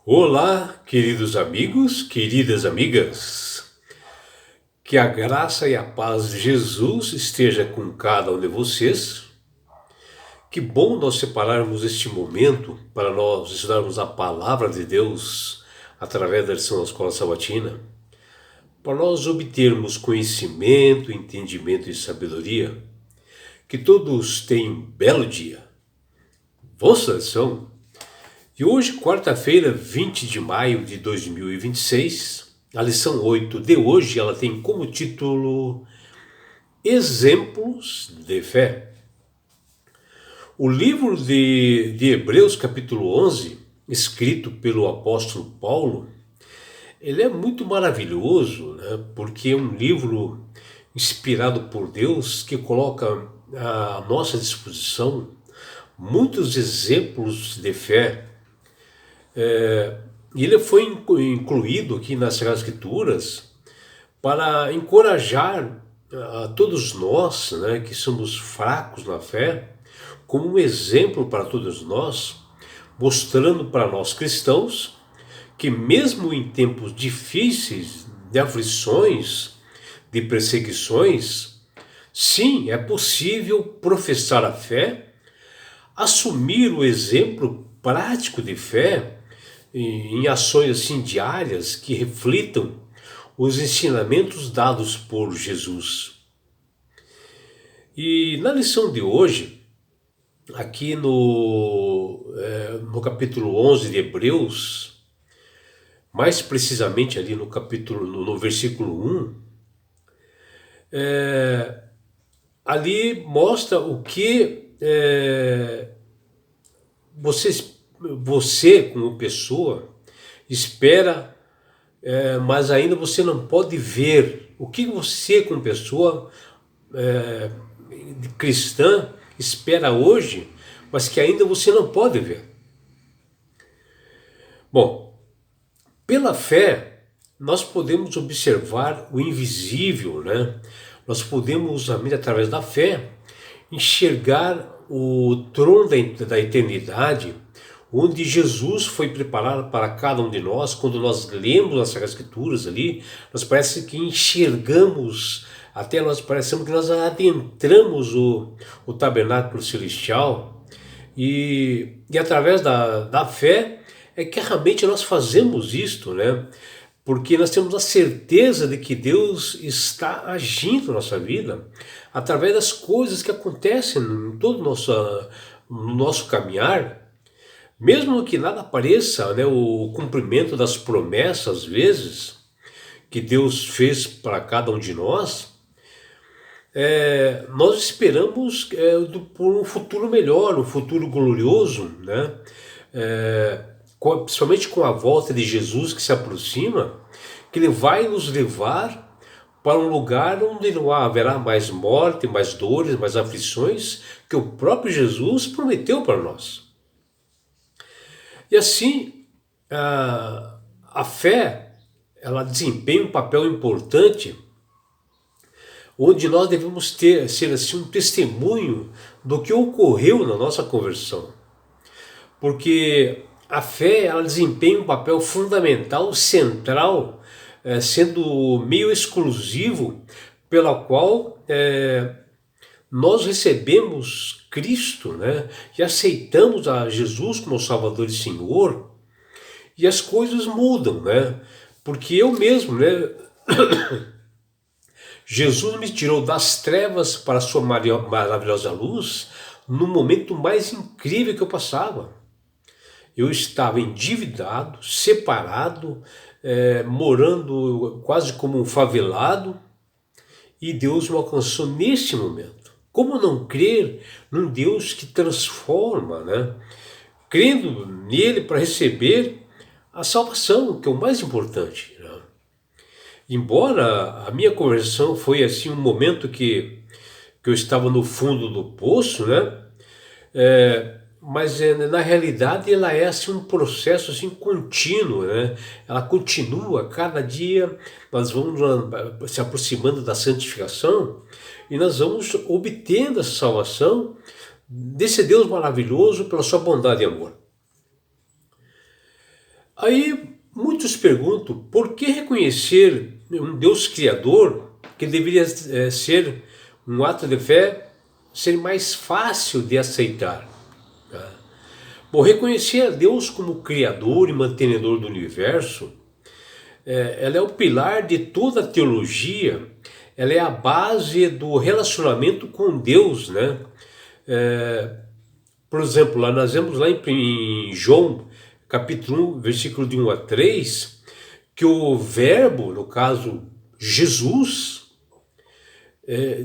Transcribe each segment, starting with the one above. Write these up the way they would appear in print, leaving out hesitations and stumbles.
Olá, queridos amigos, queridas amigas. Que a graça e a paz de Jesus esteja com cada um de vocês. Que bom nós separarmos este momento para nós estudarmos a palavra de Deus através da lição da Escola Sabatina, para nós obtermos conhecimento, entendimento e sabedoria. Que todos tenham um belo dia. Vamos à lição? E hoje, quarta-feira, 20 de maio de 2026, a lição 8 de hoje, ela tem como título Exemplos de Fé. O livro de Hebreus, capítulo 11, escrito pelo apóstolo Paulo, ele é muito maravilhoso, né? Porque é um livro inspirado por Deus que coloca à nossa disposição muitos exemplos de fé. E ele foi incluído aqui nas Sagradas Escrituras para encorajar a todos nós, né, que somos fracos na fé, como um exemplo para todos nós, mostrando para nós cristãos que mesmo em tempos difíceis, de aflições, de perseguições, sim, é possível professar a fé, assumir o exemplo prático de fé em ações assim diárias que reflitam os ensinamentos dados por Jesus. E na lição de hoje, aqui no capítulo 11 de Hebreus, mais precisamente ali no versículo 1, ali mostra o que você como pessoa espera, mas ainda você não pode ver. O que você como pessoa cristã espera hoje, mas que ainda você não pode ver. Bom, pela fé nós podemos observar o invisível, né? Nós podemos, através da fé, enxergar o trono da eternidade, onde Jesus foi preparado para cada um de nós. Quando nós lemos as Sagradas Escrituras ali, nós parece que enxergamos, até nós parecemos que nós adentramos o tabernáculo celestial, e através da fé é que realmente nós fazemos isto, né? Porque nós temos a certeza de que Deus está agindo na nossa vida através das coisas que acontecem em todo no nosso caminhar. Mesmo que nada pareça, né, o cumprimento das promessas, às vezes, que Deus fez para cada um de nós, nós esperamos por um futuro melhor, um futuro glorioso, né? Principalmente com a volta de Jesus que se aproxima, que Ele vai nos levar para um lugar onde não haverá mais morte, mais dores, mais aflições, que o próprio Jesus prometeu para nós. E assim, a fé, ela desempenha um papel importante, onde nós devemos ser assim, um testemunho do que ocorreu na nossa conversão. Porque a fé, ela desempenha um papel fundamental, central, sendo meio exclusivo, pela qual nós recebemos Cristo, né? E aceitamos a Jesus como Salvador e Senhor, e as coisas mudam, né? Porque eu mesmo, né? Jesus me tirou das trevas para a sua maravilhosa luz no momento mais incrível que eu passava. Eu estava endividado, separado, morando quase como um favelado, e Deus me alcançou neste momento. Como não crer num Deus que transforma, né? Crendo nele para receber a salvação, que é o mais importante, né? Embora a minha conversão foi assim um momento que eu estava no fundo do poço, né? Mas na realidade ela é assim um processo assim contínuo, né? Ela continua, cada dia nós vamos se aproximando da santificação e nós vamos obtendo essa salvação desse Deus maravilhoso pela sua bondade e amor. Aí muitos perguntam por que reconhecer um Deus Criador, que deveria ser um ato de fé, ser mais fácil de aceitar. Tá? Bom, reconhecer a Deus como Criador e mantenedor do universo, ela é o pilar de toda a teologia, ela é a base do relacionamento com Deus, né? Por exemplo, nós vemos lá em João, capítulo 1, versículo de 1 a 3, que o verbo, no caso Jesus,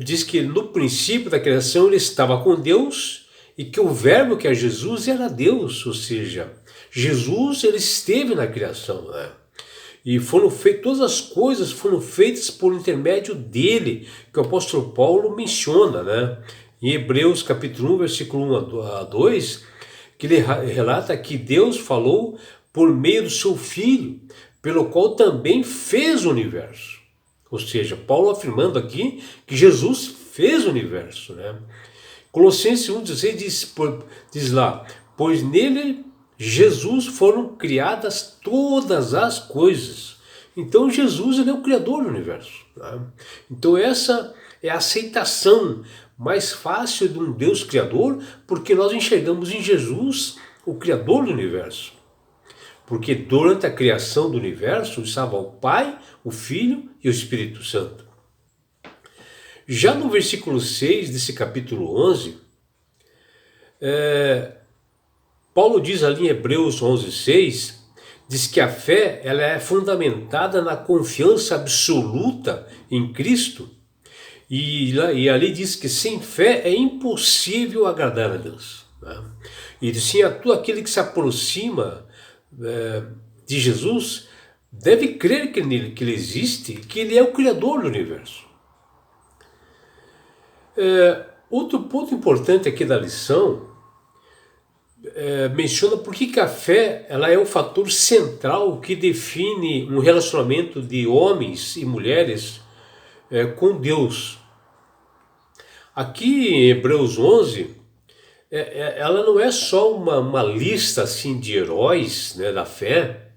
diz que no princípio da criação ele estava com Deus e que o verbo, que é Jesus, era Deus, ou seja, Jesus ele esteve na criação, né? E foram feitas, todas as coisas foram feitas por intermédio dele, que o apóstolo Paulo menciona, né? Em Hebreus capítulo 1, versículo 1 a 2, que ele relata que Deus falou por meio do seu Filho, pelo qual também fez o universo. Ou seja, Paulo afirmando aqui que Jesus fez o universo, né? Colossenses 1,16 diz lá, pois nele Jesus foram criadas todas as coisas. Então Jesus ele é o Criador do universo. Né? Então essa é a aceitação mais fácil de um Deus Criador, porque nós enxergamos em Jesus o Criador do universo. Porque durante a criação do universo estava o Pai, o Filho e o Espírito Santo. Já no versículo 6 desse capítulo 11, Paulo diz ali em Hebreus 11:6, diz que a fé ela é fundamentada na confiança absoluta em Cristo, e ali diz que sem fé é impossível agradar a Deus. Né? E sim, a todo aquele que se aproxima de Jesus deve crer que ele existe, que ele é o Criador do universo. Outro ponto importante aqui da lição menciona por que a fé ela é o fator central que define um relacionamento de homens e mulheres com Deus. Aqui em Hebreus 11, ela não é só uma lista assim de heróis, né, da fé,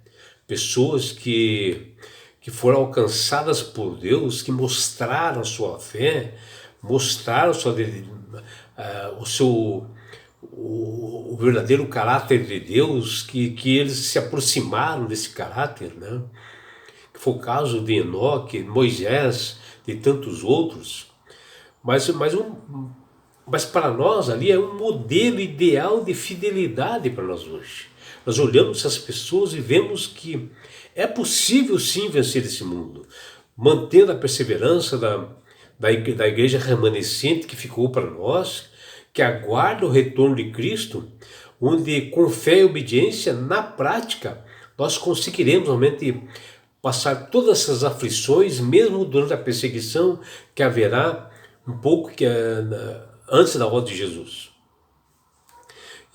pessoas que foram alcançadas por Deus, que mostraram sua fé, mostraram o verdadeiro caráter de Deus, que eles se aproximaram desse caráter, né? Que foi o caso de Enoque, Moisés, de tantos outros. Mas para nós ali é um modelo ideal de fidelidade para nós hoje. Nós olhamos essas pessoas e vemos que é possível sim vencer esse mundo, mantendo a perseverança da igreja remanescente que ficou para nós, que aguarda o retorno de Cristo, onde com fé e obediência, na prática, nós conseguiremos realmente passar todas essas aflições, mesmo durante a perseguição que haverá um pouco antes da volta de Jesus.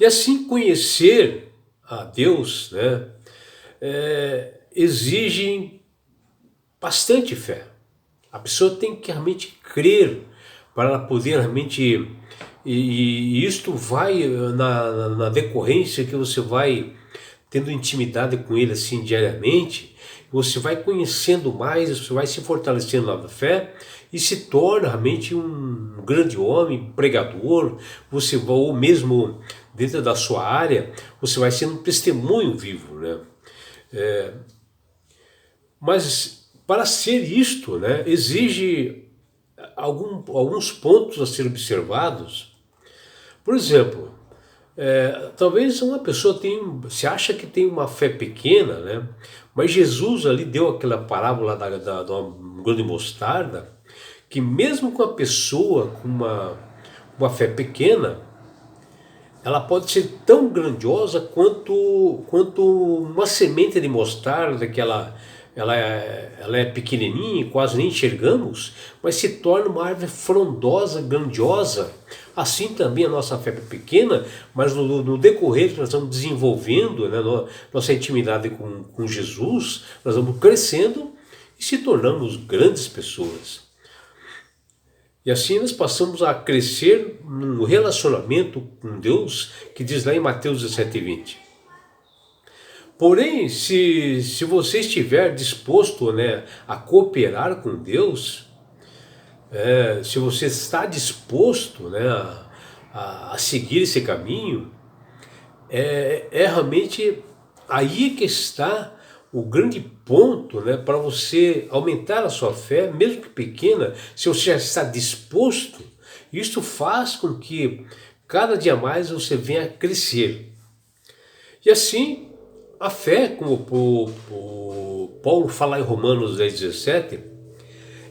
E assim conhecer a Deus, né, exige bastante fé. A pessoa tem que realmente crer para ela poder realmente... E isto vai na decorrência que você vai tendo intimidade com ele assim diariamente, você vai conhecendo mais, você vai se fortalecendo na fé e se torna realmente um grande homem, pregador, você vai, ou mesmo dentro da sua área, você vai sendo um testemunho vivo, né? Mas para ser isto, né, exige alguns pontos a serem observados. Por exemplo, talvez uma pessoa se acha que tem uma fé pequena, né? Mas Jesus ali deu aquela parábola da grande mostarda, que mesmo com a pessoa com uma fé pequena, ela pode ser tão grandiosa quanto uma semente de mostarda, que ela é pequenininha, quase nem enxergamos, mas se torna uma árvore frondosa, grandiosa. Assim também a nossa fé é pequena, mas no decorrer que nós estamos desenvolvendo, né, nossa intimidade com Jesus, nós vamos crescendo e se tornamos grandes pessoas. E assim nós passamos a crescer num relacionamento com Deus, que diz lá em Mateus 17:20. Porém, se você estiver disposto, né, a cooperar com Deus, se você está disposto, né, a seguir esse caminho, é realmente aí que está o grande ponto, né, para você aumentar a sua fé, mesmo que pequena. Se você já está disposto, isso faz com que cada dia mais você venha a crescer. E assim, a fé, como o Paulo fala em Romanos 10:17,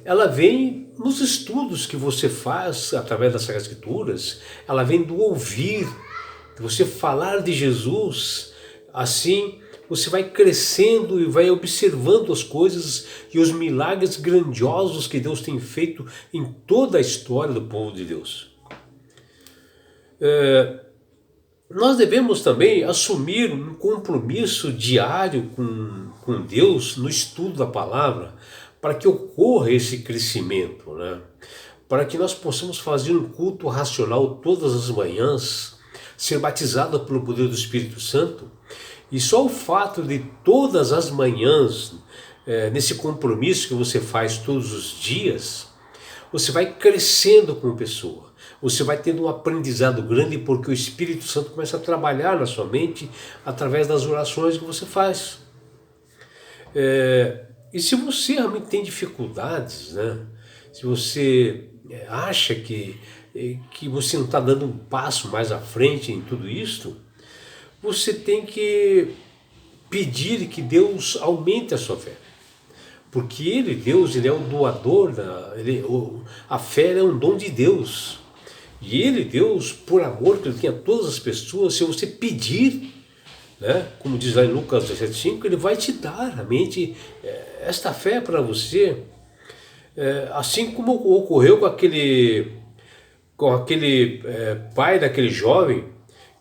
ela vem nos estudos que você faz através das Sagradas Escrituras, ela vem do ouvir, de você falar de Jesus. Assim, você vai crescendo e vai observando as coisas e os milagres grandiosos que Deus tem feito em toda a história do povo de Deus. Nós devemos também assumir um compromisso diário com Deus no estudo da palavra, para que ocorra esse crescimento, né? Para que nós possamos fazer um culto racional todas as manhãs, ser batizado pelo poder do Espírito Santo. E só o fato de todas as manhãs, nesse compromisso que você faz todos os dias, você vai crescendo como pessoa. Você vai tendo um aprendizado grande, porque o Espírito Santo começa a trabalhar na sua mente através das orações que você faz. E se você realmente tem dificuldades, né? Se você acha que você não está dando um passo mais à frente em tudo isso, você tem que pedir que Deus aumente a sua fé. Porque Deus, ele é o doador, a fé é um dom de Deus. E Deus, por amor que ele tem a todas as pessoas, se você pedir, né, como diz lá em Lucas 17:5, ele vai te dar realmente esta fé para você. Assim como ocorreu com aquele pai daquele jovem,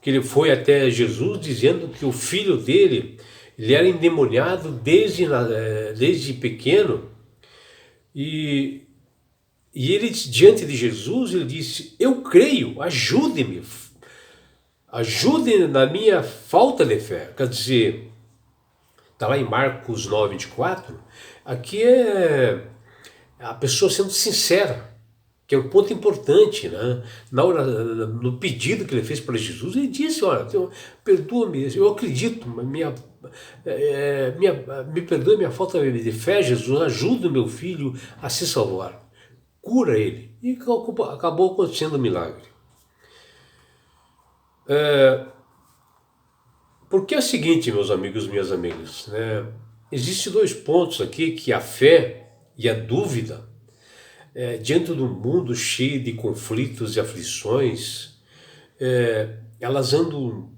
que ele foi até Jesus dizendo que o filho dele, ele era endemoniado desde pequeno, e ele, diante de Jesus, ele disse: eu creio, ajude-me na minha falta de fé. Quer dizer, está lá em Marcos 9:24, aqui é a pessoa sendo sincera, que é um ponto importante, né? No pedido que ele fez para Jesus, ele disse: olha, perdoa-me, eu acredito, me perdoe minha falta de fé, Jesus, ajuda o meu filho a se salvar, cura ele. E acabou acontecendo um milagre. Porque é o seguinte, meus amigos, minhas amigas, né? Existem dois pontos aqui, que a fé e a dúvida, diante de um mundo cheio de conflitos e aflições, elas andam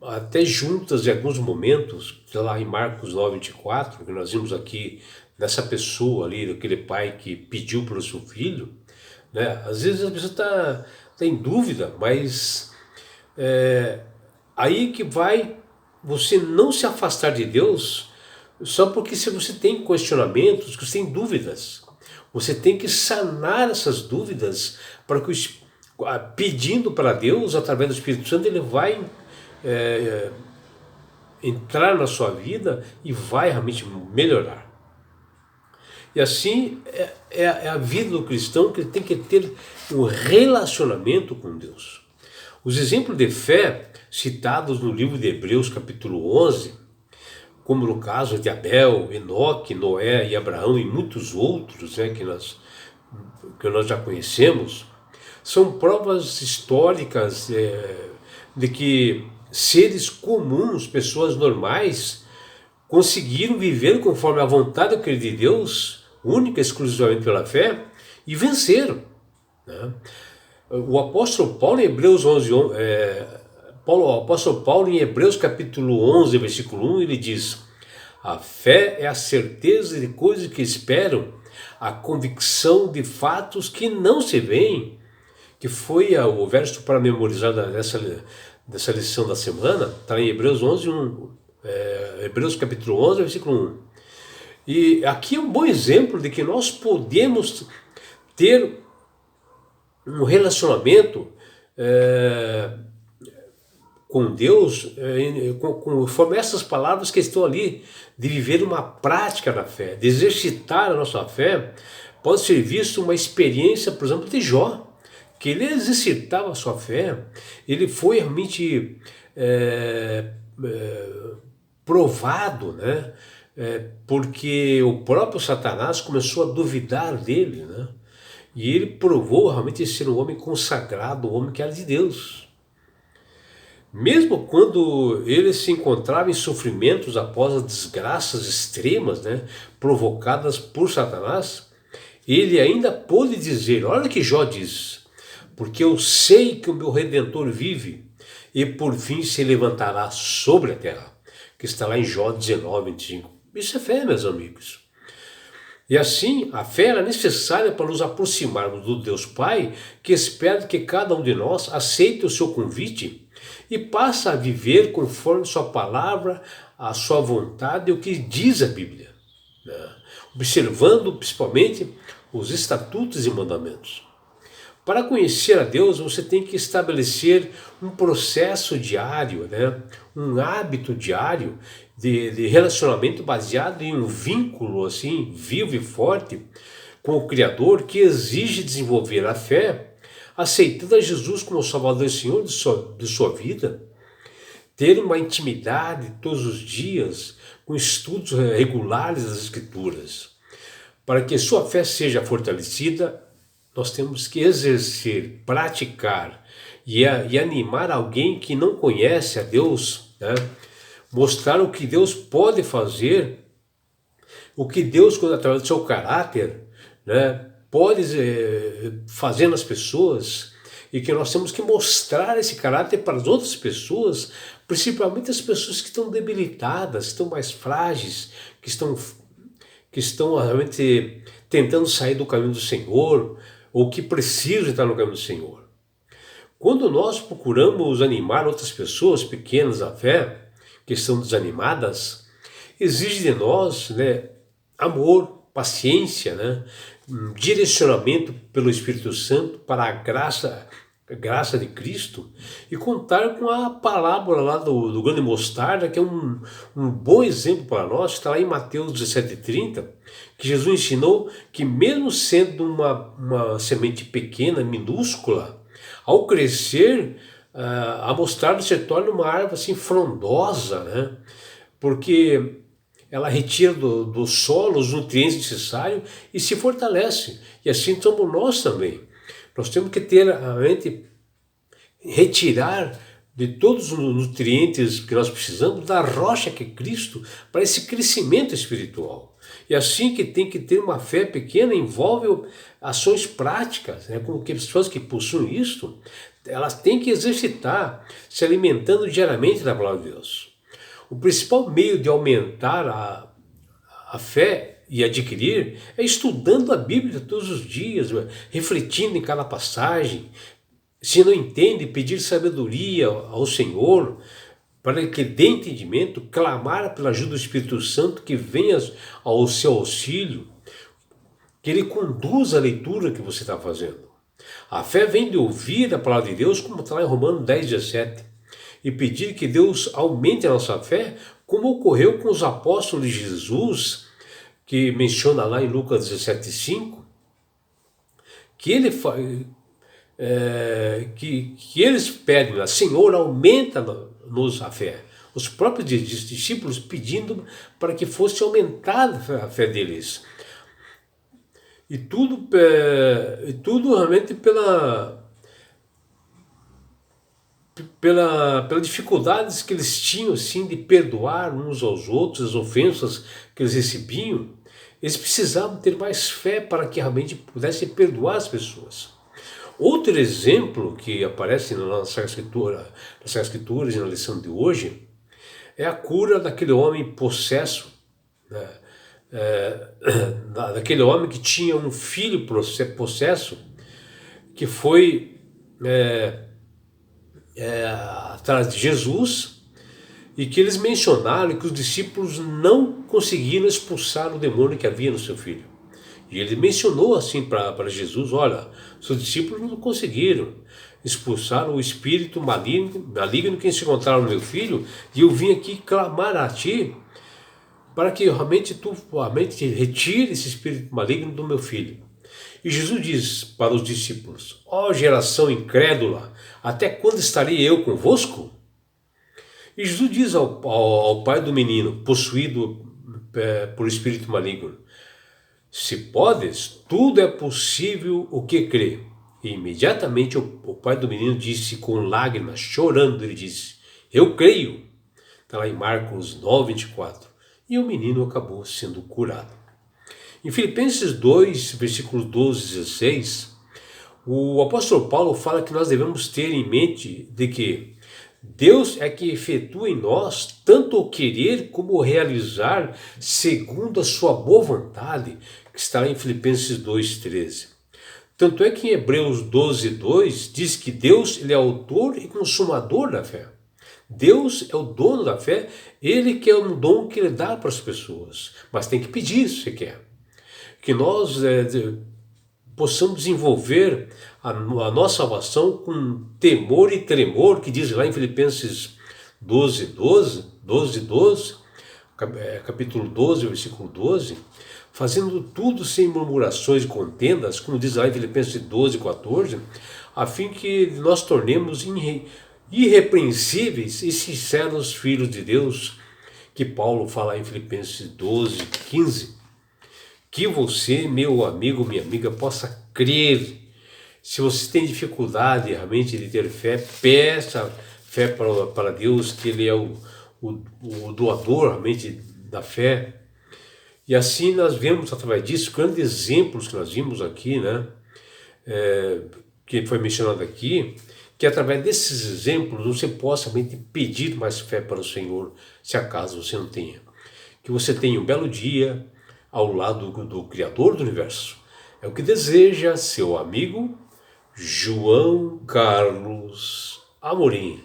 até juntas em alguns momentos. Lá em Marcos 9:24, que nós vimos aqui nessa pessoa ali, daquele pai que pediu para o seu filho, né? Às vezes a pessoa está em dúvida, mas aí que vai você não se afastar de Deus só porque se você tem questionamentos, que você tem dúvidas. Você tem que sanar essas dúvidas, para que pedindo para Deus, através do Espírito Santo, ele vai entrar na sua vida e vai realmente melhorar. E assim é a vida do cristão, que ele tem que ter um relacionamento com Deus. Os exemplos de fé citados no livro de Hebreus capítulo 11, como no caso de Abel, Enoque, Noé e Abraão e muitos outros, né, que nós já conhecemos, são provas históricas de que seres comuns, pessoas normais, conseguiram viver conforme a vontade de Deus, única e exclusivamente pela fé, e venceram, né? O apóstolo Paulo em Hebreus 11, o apóstolo Paulo em Hebreus capítulo 11, versículo 1, ele diz: a fé é a certeza de coisas que esperam, a convicção de fatos que não se veem, que foi o verso para memorizar dessa lição da semana. Está em Hebreus 11, 1, Hebreus capítulo 11, versículo 1. E aqui é um bom exemplo de que nós podemos ter um relacionamento com Deus, conforme essas palavras que estão ali, de viver uma prática da fé, de exercitar a nossa fé, pode ser visto uma experiência, por exemplo, de Jó, que ele exercitava a sua fé, ele foi realmente provado, né? Porque o próprio Satanás começou a duvidar dele, né? E ele provou realmente ser um homem consagrado, um homem que era de Deus. Mesmo quando ele se encontrava em sofrimentos após as desgraças extremas, né, provocadas por Satanás, ele ainda pôde dizer, olha o que Jó diz, porque eu sei que o meu Redentor vive e por fim se levantará sobre a terra, que está lá em Jó 19, 25. Isso é fé, meus amigos. E assim, a fé é necessária para nos aproximarmos do Deus Pai, que espera que cada um de nós aceite o seu convite e passe a viver conforme sua palavra, a sua vontade e o que diz a Bíblia, né? Observando principalmente os estatutos e mandamentos. Para conhecer a Deus, você tem que estabelecer um processo diário, né? Um hábito diário de relacionamento baseado em um vínculo assim vivo e forte com o Criador, que exige desenvolver a fé, aceitando a Jesus como Salvador e Senhor de sua vida, ter uma intimidade todos os dias com estudos regulares das Escrituras. Para que sua fé seja fortalecida, nós temos que exercer, praticar e animar alguém que não conhece a Deus, né? Mostrar o que Deus pode fazer, o que Deus, através do seu caráter, né, pode fazer nas pessoas, e que nós temos que mostrar esse caráter para as outras pessoas, principalmente as pessoas que estão debilitadas, que estão mais frágeis, que estão realmente tentando sair do caminho do Senhor, ou que precisam estar no caminho do Senhor. Quando nós procuramos animar outras pessoas pequenas à fé, que estão desanimadas, exige de nós, né, amor, paciência, né, um direcionamento pelo Espírito Santo para a graça de Cristo, e contar com a parábola lá do grão de mostarda, que é um bom exemplo para nós. Está lá em Mateus 17,30, que Jesus ensinou que mesmo sendo uma semente pequena, minúscula, ao crescer, a mostarda se torna uma árvore assim frondosa, né? Porque ela retira do solo os nutrientes necessários e se fortalece. E assim somos nós também. Nós temos que ter a mente, retirar de todos os nutrientes que nós precisamos da rocha que é Cristo para esse crescimento espiritual. E assim que tem que ter uma fé pequena, envolve ações práticas, né? Como que as pessoas que possuem isto, elas têm que exercitar, se alimentando diariamente da palavra de Deus. O principal meio de aumentar a fé e adquirir é estudando a Bíblia todos os dias, refletindo em cada passagem. Se não entende, pedir sabedoria ao Senhor, para que dê entendimento, clamar pela ajuda do Espírito Santo, que venha ao seu auxílio, que ele conduza a leitura que você está fazendo. A fé vem de ouvir a palavra de Deus, como está lá em Romanos 10,17, e pedir que Deus aumente a nossa fé, como ocorreu com os apóstolos de Jesus, que menciona lá em Lucas 17,5, que eles pedem, Senhor, aumenta-nos a fé. Os próprios discípulos pedindo para que fosse aumentada a fé deles. E tudo realmente pela dificuldades que eles tinham assim, de perdoar uns aos outros, as ofensas que eles recebiam. Eles precisavam ter mais fé para que realmente pudessem perdoar as pessoas. Outro exemplo que aparece nas Sagradas Escrituras e na lição de hoje é a cura daquele homem possesso, né? Daquele homem que tinha um filho possesso, que foi atrás de Jesus, e que eles mencionaram que os discípulos não conseguiram expulsar o demônio que havia no seu filho. E ele mencionou assim para Jesus, olha, seus discípulos não conseguiram. expulsar o espírito maligno que se encontrava no meu filho, e eu vim aqui clamar a ti para que realmente tu realmente retire esse espírito maligno do meu filho. E Jesus diz para os discípulos: ó geração incrédula, até quando estarei eu convosco? E Jesus diz ao pai do menino, possuído por espírito maligno: se podes, tudo é possível o que crê. E imediatamente o pai do menino disse com lágrimas, chorando, ele disse: eu creio. Está lá em Marcos 9:24. E o menino acabou sendo curado. Em Filipenses 2, versículos 12 e 16, o apóstolo Paulo fala que nós devemos ter em mente de que Deus é que efetua em nós tanto o querer como o realizar segundo a sua boa vontade, que está em Filipenses 2:13. Tanto é que em Hebreus 12:2 diz que Deus ele é autor e consumador da fé. Deus é o dono da fé, ele que é um dom que ele dá para as pessoas, mas tem que pedir se quer. Que nós possamos desenvolver a nossa salvação com temor e tremor, que diz lá em Filipenses 12, capítulo 12, versículo 12, fazendo tudo sem murmurações e contendas, como diz lá em Filipenses 12:14, a fim que nós tornemos irrepreensíveis e sinceros filhos de Deus, que Paulo fala em Filipenses 12:15. Que você, meu amigo, minha amiga, possa crer. Se você tem dificuldade realmente de ter fé, peça fé para Deus, que Ele é o doador realmente da fé. E assim nós vemos através disso grandes exemplos que nós vimos aqui, né? Que foi mencionado aqui, que através desses exemplos você possa realmente pedir mais fé para o Senhor, se acaso você não tenha. Que você tenha um belo dia ao lado do Criador do Universo. É o que deseja seu amigo João Carlos Amorim.